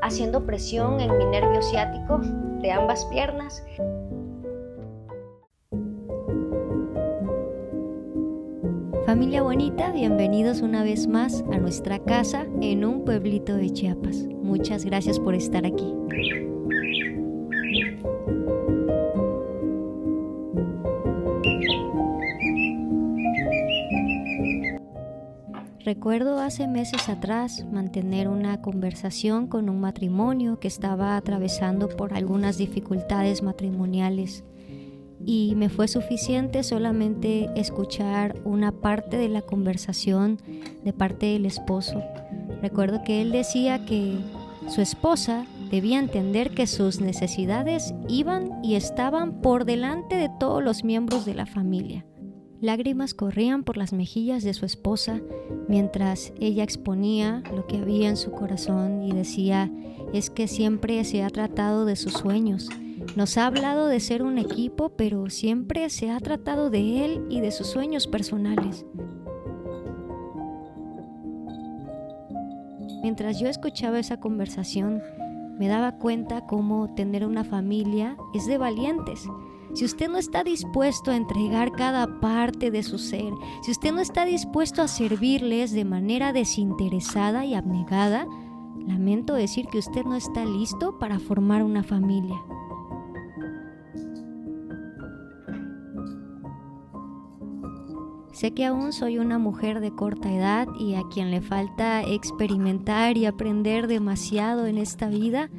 haciendo presión en mi nervio ciático de ambas piernas. Familia bonita, bienvenidos una vez más a nuestra casa en un pueblito de Chiapas. Muchas gracias por estar aquí. Recuerdo hace meses atrás mantener una conversación con un matrimonio que estaba atravesando por algunas dificultades matrimoniales. Y me fue suficiente solamente escuchar una parte de la conversación de parte del esposo. Recuerdo que él decía que su esposa debía entender que sus necesidades iban y estaban por delante de todos los miembros de la familia. Lágrimas corrían por las mejillas de su esposa mientras ella exponía lo que había en su corazón y decía: es que siempre se ha tratado de sus sueños. Nos ha hablado de ser un equipo, pero siempre se ha tratado de él y de sus sueños personales. Mientras yo escuchaba esa conversación, me daba cuenta cómo tener una familia es de valientes. Si usted no está dispuesto a entregar cada parte de su ser, si usted no está dispuesto a servirles de manera desinteresada y abnegada, lamento decir que usted no está listo para formar una familia. Sé que aún soy una mujer de corta edad y a quien le falta experimentar y aprender demasiado en esta vida,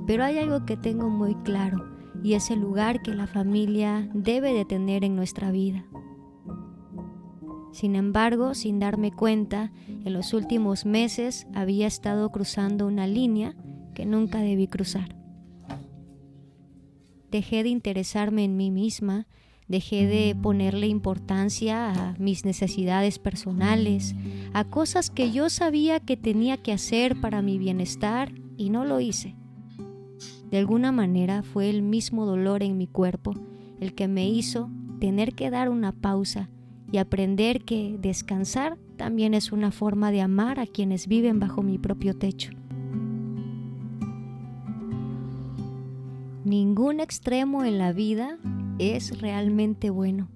pero hay algo que tengo muy claro, y es el lugar que la familia debe de tener en nuestra vida. Sin embargo, sin darme cuenta, en los últimos meses había estado cruzando una línea que nunca debí cruzar. Dejé de interesarme en mí misma. Dejé de ponerle importancia a mis necesidades personales, a cosas que yo sabía que tenía que hacer para mi bienestar y no lo hice. De alguna manera fue el mismo dolor en mi cuerpo el que me hizo tener que dar una pausa y aprender que descansar también es una forma de amar a quienes viven bajo mi propio techo. Ningún extremo en la vida es realmente bueno.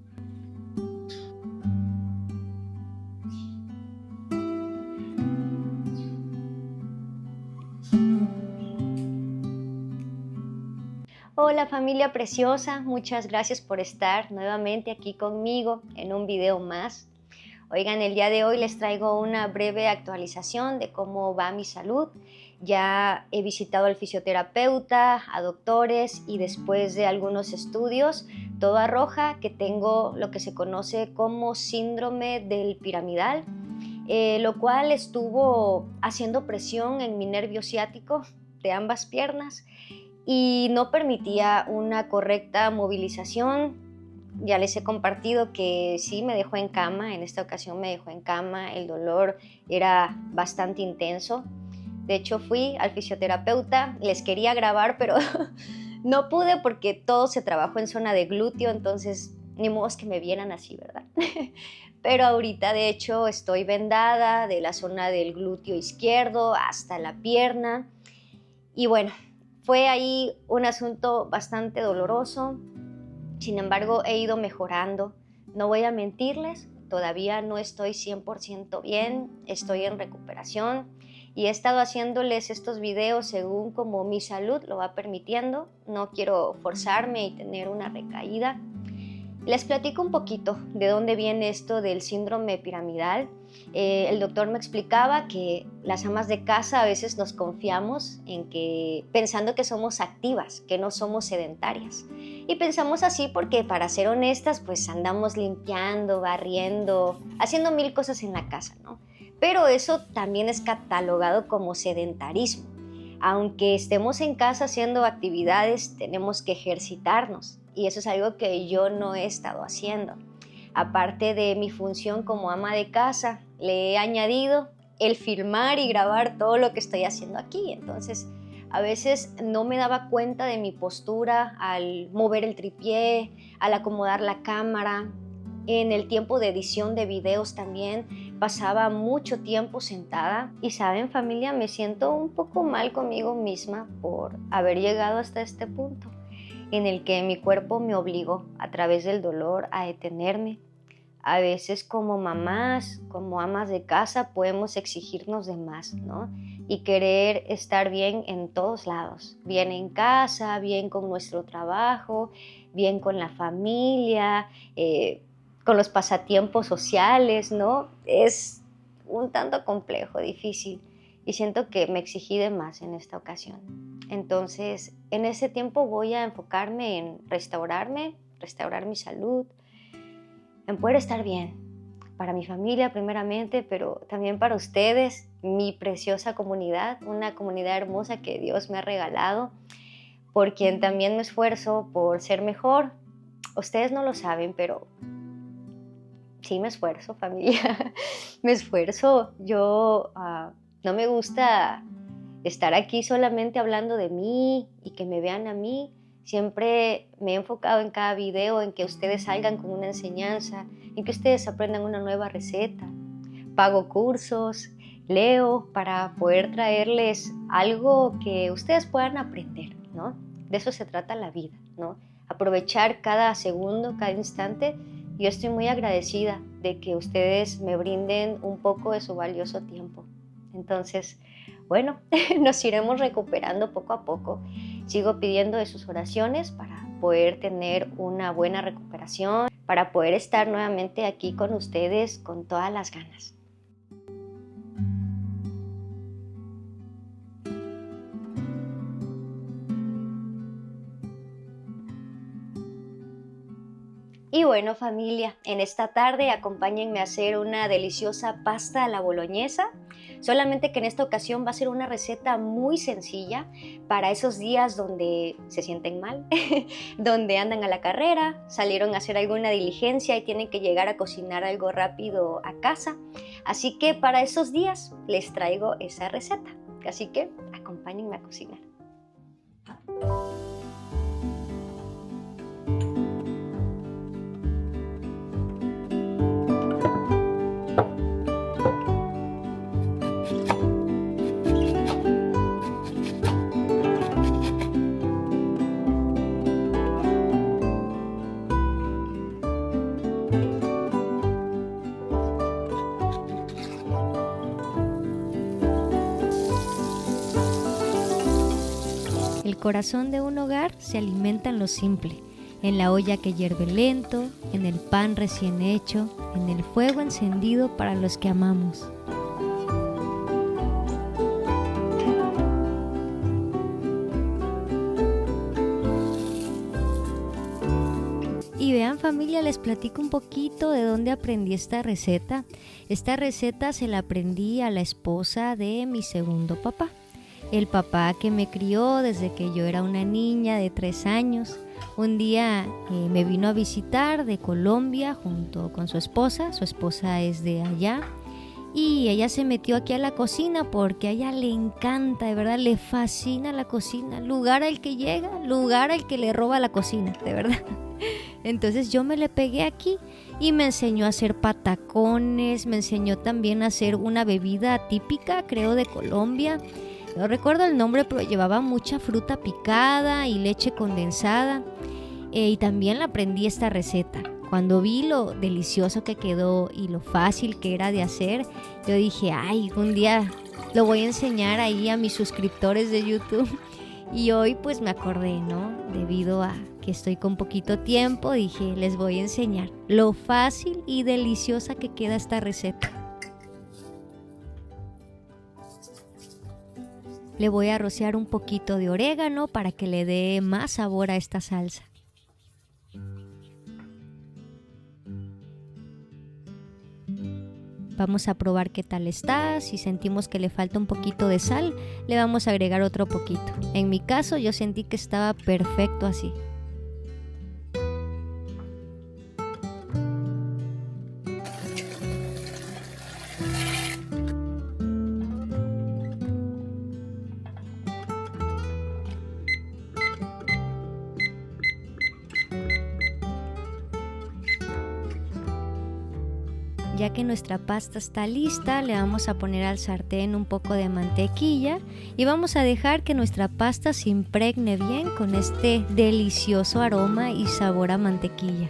Hola familia preciosa, muchas gracias por estar nuevamente aquí conmigo en un video más. Oigan, el día de hoy les traigo una breve actualización de cómo va mi salud. Ya he visitado al fisioterapeuta, a doctores y después de algunos estudios, todo arroja que tengo lo que se conoce como síndrome del piramidal, lo cual estuvo haciendo presión en mi nervio ciático de ambas piernas y no permitía una correcta movilización. Ya les he compartido que sí me dejó en cama, en esta ocasión me dejó en cama, el dolor era bastante intenso. De hecho fui al fisioterapeuta, les quería grabar pero no pude porque todo se trabajó en zona de glúteo, entonces ni modo que me vieran así, ¿verdad? Pero ahorita de hecho estoy vendada de la zona del glúteo izquierdo hasta la pierna y bueno, fue ahí un asunto bastante doloroso. Sin embargo, he ido mejorando. No voy a mentirles, todavía no estoy 100% bien, estoy en recuperación y he estado haciéndoles estos videos según como mi salud lo va permitiendo. No quiero forzarme y tener una recaída. Les platico un poquito de dónde viene esto del síndrome piramidal. El doctor me explicaba que las amas de casa a veces nos confiamos pensando que somos activas, que no somos sedentarias. Y pensamos así porque, para ser honestas, pues andamos limpiando, barriendo, haciendo mil cosas en la casa, ¿no? Pero eso también es catalogado como sedentarismo. Aunque estemos en casa haciendo actividades, tenemos que ejercitarnos. Y eso es algo que yo no he estado haciendo. Aparte de mi función como ama de casa, le he añadido el filmar y grabar todo lo que estoy haciendo aquí. Entonces, a veces no me daba cuenta de mi postura al mover el tripié, al acomodar la cámara. En el tiempo de edición de videos también, pasaba mucho tiempo sentada y saben, familia, me siento un poco mal conmigo misma por haber llegado hasta este punto en el que mi cuerpo me obligó a través del dolor a detenerme. A veces como mamás, como amas de casa, podemos exigirnos de más, ¿no? Y querer estar bien en todos lados, bien en casa, bien con nuestro trabajo, bien con la familia, con los pasatiempos sociales, ¿no? Es un tanto complejo, difícil, y siento que me exigí de más en esta ocasión. Entonces, en ese tiempo voy a enfocarme en restaurarme, restaurar mi salud, en poder estar bien, para mi familia primeramente, pero también para ustedes, mi preciosa comunidad, una comunidad hermosa que Dios me ha regalado, por quien también me esfuerzo por ser mejor. Ustedes no lo saben, pero sí me esfuerzo, familia, me esfuerzo. Yo no me gusta estar aquí solamente hablando de mí y que me vean a mí. Siempre me he enfocado en cada video en que ustedes salgan con una enseñanza, en que ustedes aprendan una nueva receta. Pago cursos, leo para poder traerles algo que ustedes puedan aprender, ¿no? De eso se trata la vida, ¿no? Aprovechar cada segundo, cada instante. Yo estoy muy agradecida de que ustedes me brinden un poco de su valioso tiempo. Entonces, bueno, nos iremos recuperando poco a poco. Sigo pidiendo de sus oraciones para poder tener una buena recuperación, para poder estar nuevamente aquí con ustedes con todas las ganas. Y bueno, familia, en esta tarde acompáñenme a hacer una deliciosa pasta a la boloñesa, solamente que en esta ocasión va a ser una receta muy sencilla para esos días donde se sienten mal, donde andan a la carrera, salieron a hacer alguna diligencia y tienen que llegar a cocinar algo rápido a casa. Así que para esos días les traigo esa receta, así que acompáñenme a cocinar. El corazón de un hogar se alimenta en lo simple, en la olla que hierve lento, en el pan recién hecho, en el fuego encendido para los que amamos. Y vean, familia, les platico un poquito de dónde aprendí esta receta. Esta receta se la aprendí a la esposa de mi segundo papá. El papá que me crió desde que yo era una niña de 3 años. Un día me vino a visitar de Colombia junto con su esposa es de allá, y ella se metió aquí a la cocina porque a ella le encanta, de verdad, le fascina la cocina, lugar al que llega, lugar al que le roba la cocina, de verdad. Entonces yo me le pegué aquí y me enseñó a hacer patacones, me enseñó también a hacer una bebida típica, creo, de Colombia. No recuerdo el nombre, pero llevaba mucha fruta picada y leche condensada. Y también la aprendí esta receta. Cuando vi lo delicioso que quedó y lo fácil que era de hacer, yo dije, ay, un día lo voy a enseñar ahí a mis suscriptores de YouTube. Y hoy pues me acordé, ¿no? Debido a que estoy con poquito tiempo, dije, les voy a enseñar lo fácil y deliciosa que queda esta receta. Le voy a rociar un poquito de orégano para que le dé más sabor a esta salsa. Vamos a probar qué tal está. Si sentimos que le falta un poquito de sal, le vamos a agregar otro poquito. En mi caso, yo sentí que estaba perfecto así. Ya que nuestra pasta está lista, le vamos a poner al sartén un poco de mantequilla y vamos a dejar que nuestra pasta se impregne bien con este delicioso aroma y sabor a mantequilla.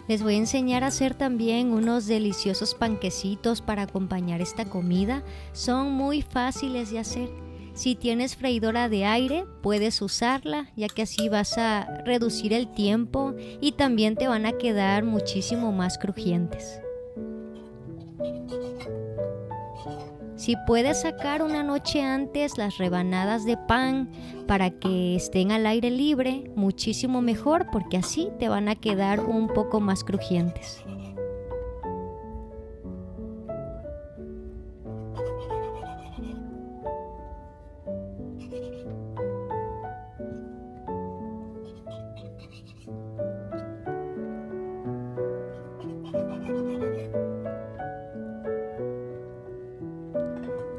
Les voy a enseñar a hacer también unos deliciosos panquecitos para acompañar esta comida. Son muy fáciles de hacer. Si tienes freidora de aire, puedes usarla, ya que así vas a reducir el tiempo y también te van a quedar muchísimo más crujientes. Si puedes sacar una noche antes las rebanadas de pan para que estén al aire libre, muchísimo mejor, porque así te van a quedar un poco más crujientes.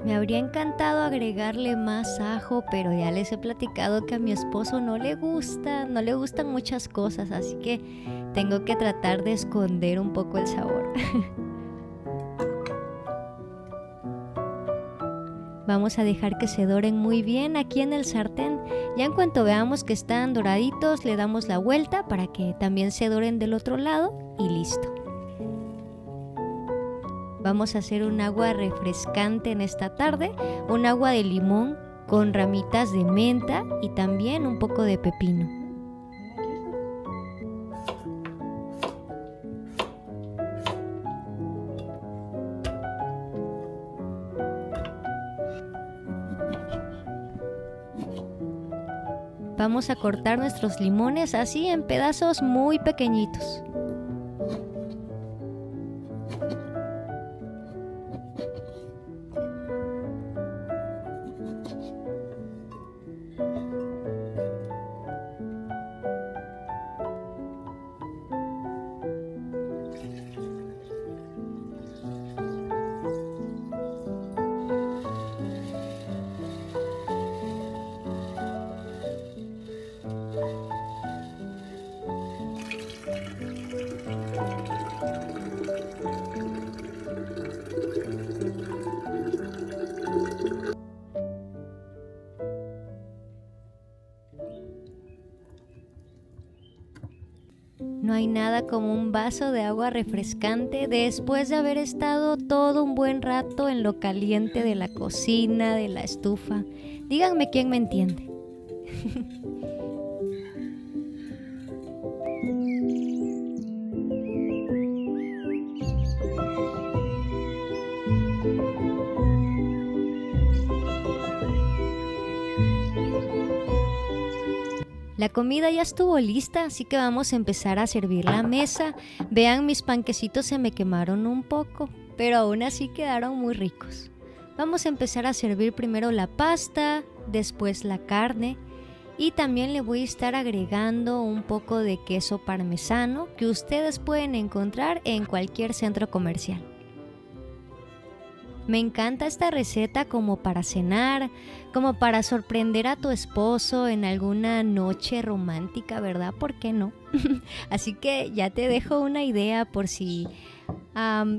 Me habría encantado agregarle más ajo, pero ya les he platicado que a mi esposo no le gustan muchas cosas, así que tengo que tratar de esconder un poco el sabor. Vamos a dejar que se doren muy bien aquí en el sartén. Ya en cuanto veamos que están doraditos, le damos la vuelta para que también se doren del otro lado y listo. Vamos a hacer un agua refrescante en esta tarde, un agua de limón con ramitas de menta y también un poco de pepino. Vamos a cortar nuestros limones así en pedazos muy pequeñitos. No hay nada como un vaso de agua refrescante después de haber estado todo un buen rato en lo caliente de la cocina, de la estufa. Díganme quién me entiende. La comida ya estuvo lista, así que vamos a empezar a servir la mesa. Vean, mis panquecitos se me quemaron un poco, pero aún así quedaron muy ricos. Vamos a empezar a servir primero la pasta, después la carne y también le voy a estar agregando un poco de queso parmesano que ustedes pueden encontrar en cualquier centro comercial. Me encanta esta receta como para cenar, como para sorprender a tu esposo en alguna noche romántica, ¿verdad? ¿Por qué no? Así que ya te dejo una idea por si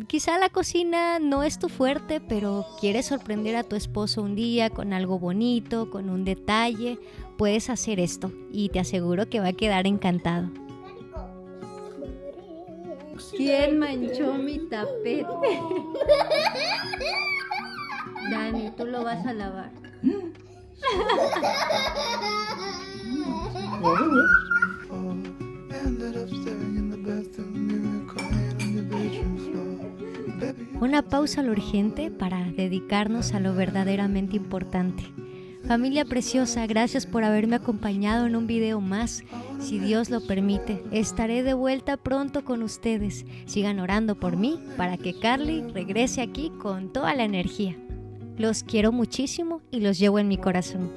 quizá la cocina no es tu fuerte, pero quieres sorprender a tu esposo un día con algo bonito, con un detalle. Puedes hacer esto y te aseguro que va a quedar encantado. ¿Quién manchó mi tapete? Dani, tú lo vas a lavar. Una pausa lo urgente para dedicarnos a lo verdaderamente importante. Familia preciosa, gracias por haberme acompañado en un video más. Si Dios lo permite, estaré de vuelta pronto con ustedes. Sigan orando por mí para que Carly regrese aquí con toda la energía. Los quiero muchísimo y los llevo en mi corazón.